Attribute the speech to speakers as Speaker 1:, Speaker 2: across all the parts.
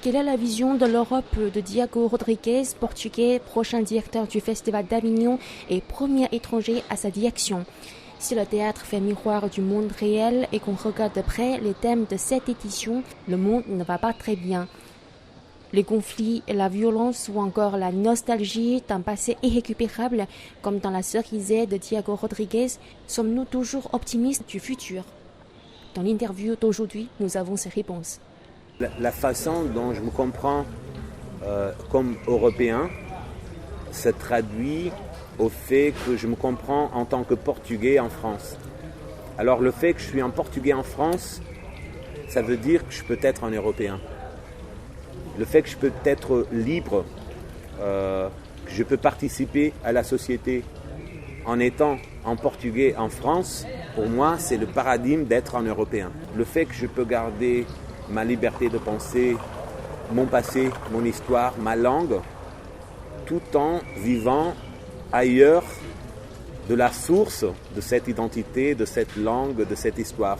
Speaker 1: Quelle est la vision de l'Europe de Diego Rodrigues, portugais, prochain directeur du Festival d'Avignon et premier étranger à sa direction? Si le théâtre fait miroir du monde réel et qu'on regarde de près les thèmes de cette édition, le monde ne va pas très bien. Les conflits, la violence ou encore la nostalgie d'un passé irrécupérable, comme dans La Cerisée de Diego Rodrigues, sommes-nous toujours optimistes du futur? Dans l'interview d'aujourd'hui, nous avons ces réponses.
Speaker 2: La façon dont je me comprends comme Européen se traduit au fait que je me comprends en tant que Portugais en France. Alors le fait que je suis un Portugais en France, ça veut dire que je peux être un Européen. Le fait que je peux être libre, que je peux participer à la société en étant en Portugais en France, pour moi c'est le paradigme d'être un Européen. Le fait que je peux garder ma liberté de penser, mon passé, mon histoire, ma langue, tout en vivant ailleurs de la source de cette identité, de cette langue, de cette histoire.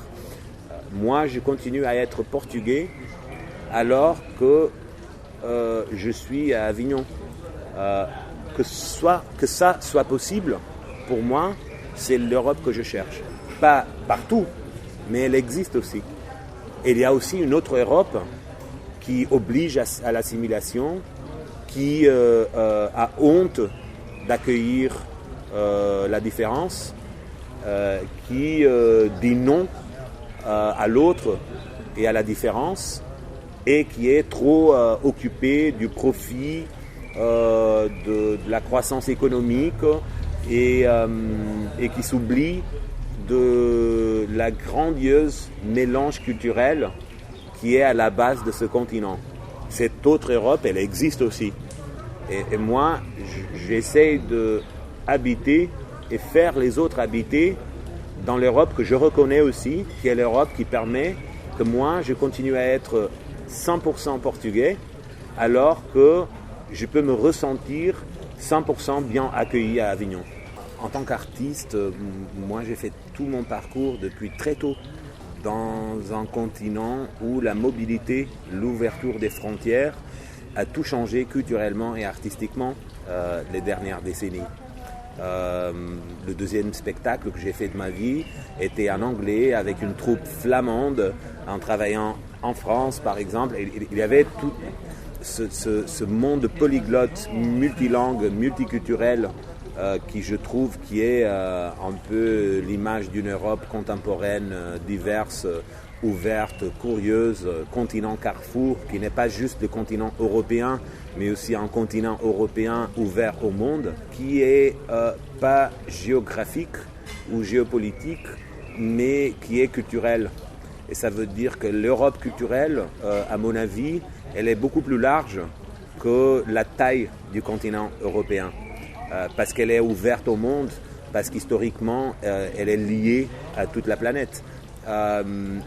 Speaker 2: Moi, je continue à être portugais alors que je suis à Avignon. Que ça soit possible, pour moi, c'est l'Europe que je cherche. Pas partout, mais elle existe aussi. Et il y a aussi une autre Europe qui oblige à l'assimilation, qui a honte d'accueillir la différence, qui dit non à l'autre et à la différence, et qui est trop occupée du profit, de la croissance économique et qui s'oublie de la grandiose mélange culturel qui est à la base de ce continent. Cette autre Europe, elle existe aussi. Et moi, j'essaie d'habiter et faire les autres habiter dans l'Europe que je reconnais aussi, qui est l'Europe qui permet que moi, je continue à être 100% portugais, alors que je peux me ressentir 100% bien accueilli à Avignon. En tant qu'artiste, moi j'ai fait tout mon parcours depuis très tôt dans un continent où la mobilité, l'ouverture des frontières a tout changé culturellement et artistiquement les dernières décennies. Le deuxième spectacle que j'ai fait de ma vie était en anglais avec une troupe flamande en travaillant en France par exemple. Il y avait tout ce monde polyglotte, multilangue, multiculturel qui je trouve qui est un peu l'image d'une Europe contemporaine, diverse, ouverte, curieuse, continent carrefour, qui n'est pas juste le continent européen, mais aussi un continent européen ouvert au monde, qui est pas géographique ou géopolitique, mais qui est culturel. Et ça veut dire que l'Europe culturelle, à mon avis, elle est beaucoup plus large que la taille du continent européen. Parce qu'elle est ouverte au monde, parce qu'historiquement, elle est liée à toute la planète.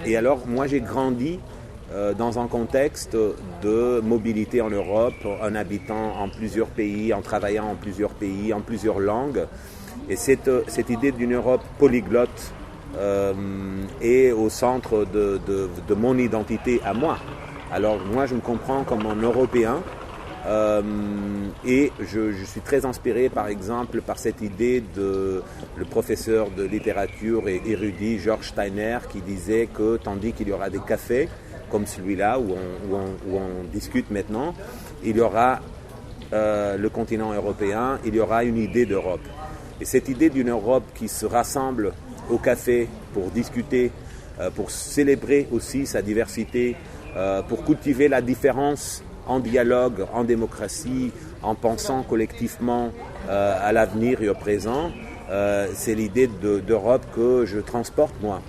Speaker 2: Et alors, moi, j'ai grandi dans un contexte de mobilité en Europe, en habitant en plusieurs pays, en travaillant en plusieurs pays, en plusieurs langues. Et cette idée d'une Europe polyglotte est au centre de mon identité à moi. Alors, moi, je me comprends comme un Européen. Et je suis très inspiré par exemple par cette idée de le professeur de littérature et érudit George Steiner qui disait que tandis qu'il y aura des cafés comme celui-là où on discute maintenant, il y aura le continent européen, il y aura une idée d'Europe. Et cette idée d'une Europe qui se rassemble au café pour discuter, pour célébrer aussi sa diversité, pour cultiver la différence en dialogue, en démocratie, en pensant collectivement à l'avenir et au présent, c'est l'idée d'Europe que je transporte moi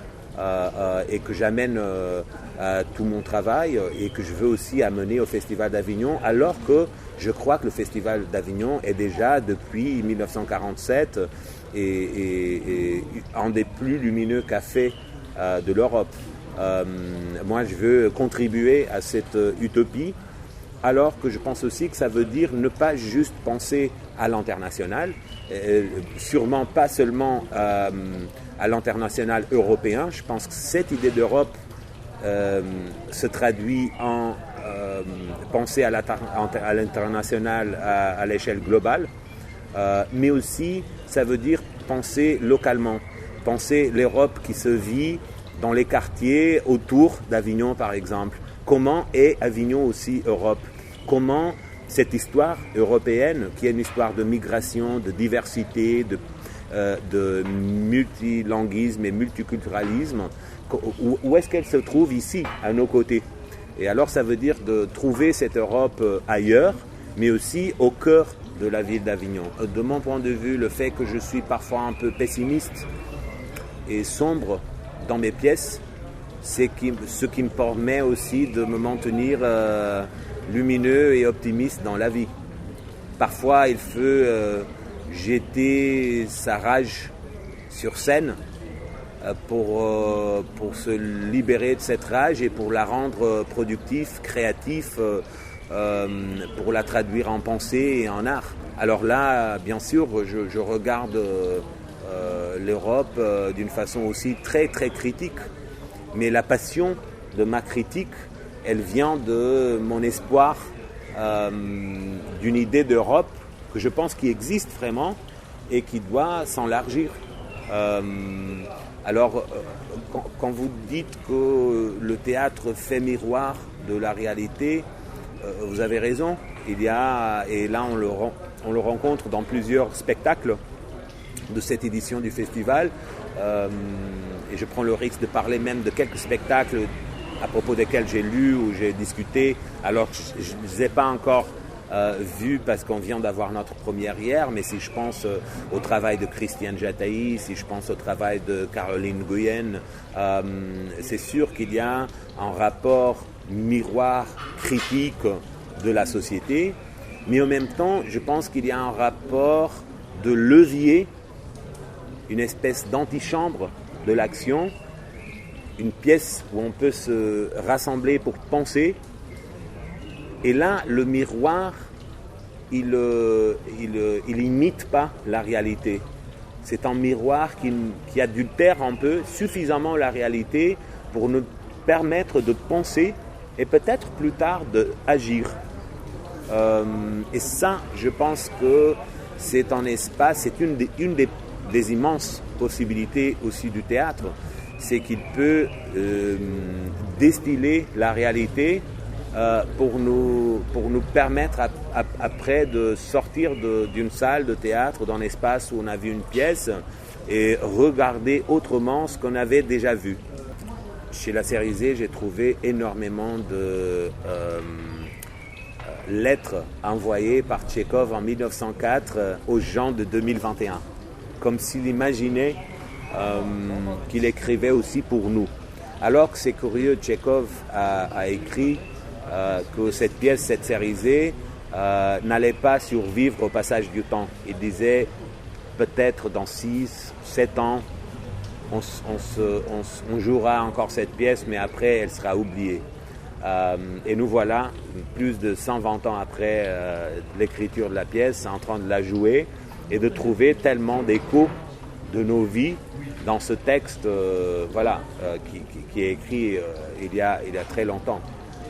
Speaker 2: et que j'amène à tout mon travail et que je veux aussi amener au Festival d'Avignon, alors que je crois que le Festival d'Avignon est déjà depuis 1947 et un des plus lumineux cafés de l'Europe. Moi je veux contribuer à cette utopie, alors que je pense aussi que ça veut dire ne pas juste penser à l'international, sûrement pas seulement à l'international européen. Je pense que cette idée d'Europe se traduit en penser à l'international, à l'échelle globale, mais aussi ça veut dire penser localement, penser l'Europe qui se vit dans les quartiers autour d'Avignon par exemple. Comment est Avignon aussi Europe? Comment cette histoire européenne, qui est une histoire de migration, de diversité, de multilinguisme et multiculturalisme, où est-ce qu'elle se trouve ici, à nos côtés? Et alors ça veut dire de trouver cette Europe ailleurs, mais aussi au cœur de la ville d'Avignon. De mon point de vue, le fait que je suis parfois un peu pessimiste et sombre dans mes pièces, c'est ce qui me permet aussi de me maintenir lumineux et optimiste dans la vie. Parfois, il faut jeter sa rage sur scène pour se libérer de cette rage et pour la rendre productive, créative, pour la traduire en pensée et en art. Alors là, bien sûr, je regarde l'Europe d'une façon aussi très très critique. Mais la passion de ma critique, elle vient de mon espoir d'une idée d'Europe que je pense qui existe vraiment et qui doit s'élargir. Alors, quand vous dites que le théâtre fait miroir de la réalité, vous avez raison. Il y a, et là on le rencontre dans plusieurs spectacles de cette édition du festival. Et je prends le risque de parler même de quelques spectacles à propos desquels j'ai lu ou j'ai discuté, alors que je ne les ai pas encore vus parce qu'on vient d'avoir notre première hier, mais si je pense au travail de Christiane Jataï, si je pense au travail de Caroline Guyenne, c'est sûr qu'il y a un rapport miroir critique de la société, mais en même temps, je pense qu'il y a un rapport de levier, une espèce d'antichambre de l'action, une pièce où on peut se rassembler pour penser. Et là, le miroir, il imite pas la réalité. C'est un miroir qui adultère un peu suffisamment la réalité pour nous permettre de penser et peut-être plus tard d'agir. Et ça, je pense que c'est un espace, c'est une des immenses possibilités aussi du théâtre, c'est qu'il peut distiller la réalité pour nous permettre après de sortir d'une salle de théâtre, d'un espace où on a vu une pièce et regarder autrement ce qu'on avait déjà vu. Chez la Cérizet, j'ai trouvé énormément de lettres envoyées par Tchekhov en 1904 aux gens de 2021, comme s'il imaginait qu'il écrivait aussi pour nous. Alors que c'est curieux, Tchekhov a écrit que cette pièce, cette Cérizet, n'allait pas survivre au passage du temps. Il disait peut-être dans 6-7 ans, on jouera encore cette pièce, mais après elle sera oubliée. Et nous voilà, plus de 120 ans après l'écriture de la pièce, en train de la jouer et de trouver tellement d'échos de nos vies dans ce texte qui est écrit il y a très longtemps.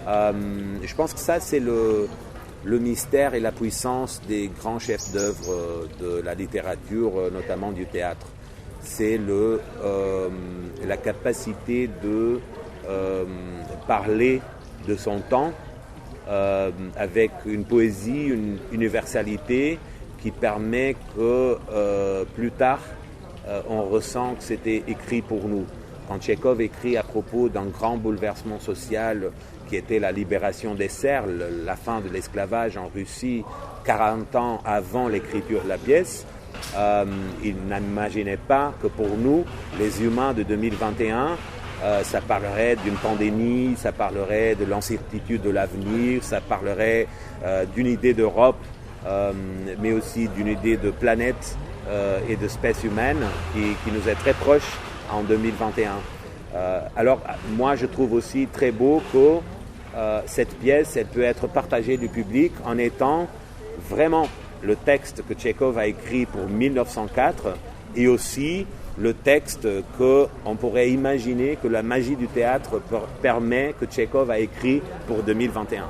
Speaker 2: Je pense que ça, c'est le mystère et la puissance des grands chefs d'œuvre de la littérature, notamment du théâtre. C'est la capacité de parler de son temps avec une poésie, une universalité qui permet que plus tard, on ressent que c'était écrit pour nous. Quand Tchekhov écrit à propos d'un grand bouleversement social qui était la libération des serfs, la fin de l'esclavage en Russie, 40 ans avant l'écriture de la pièce, il n'imaginait pas que pour nous, les humains de 2021, ça parlerait d'une pandémie, ça parlerait de l'incertitude de l'avenir, ça parlerait d'une idée d'Europe, mais aussi d'une idée de planète et d'espèce humaine qui nous est très proche en 2021. Alors moi je trouve aussi très beau que cette pièce elle peut être partagée du public en étant vraiment le texte que Tchekhov a écrit pour 1904 et aussi le texte qu'on pourrait imaginer que la magie du théâtre permet que Tchekhov a écrit pour 2021.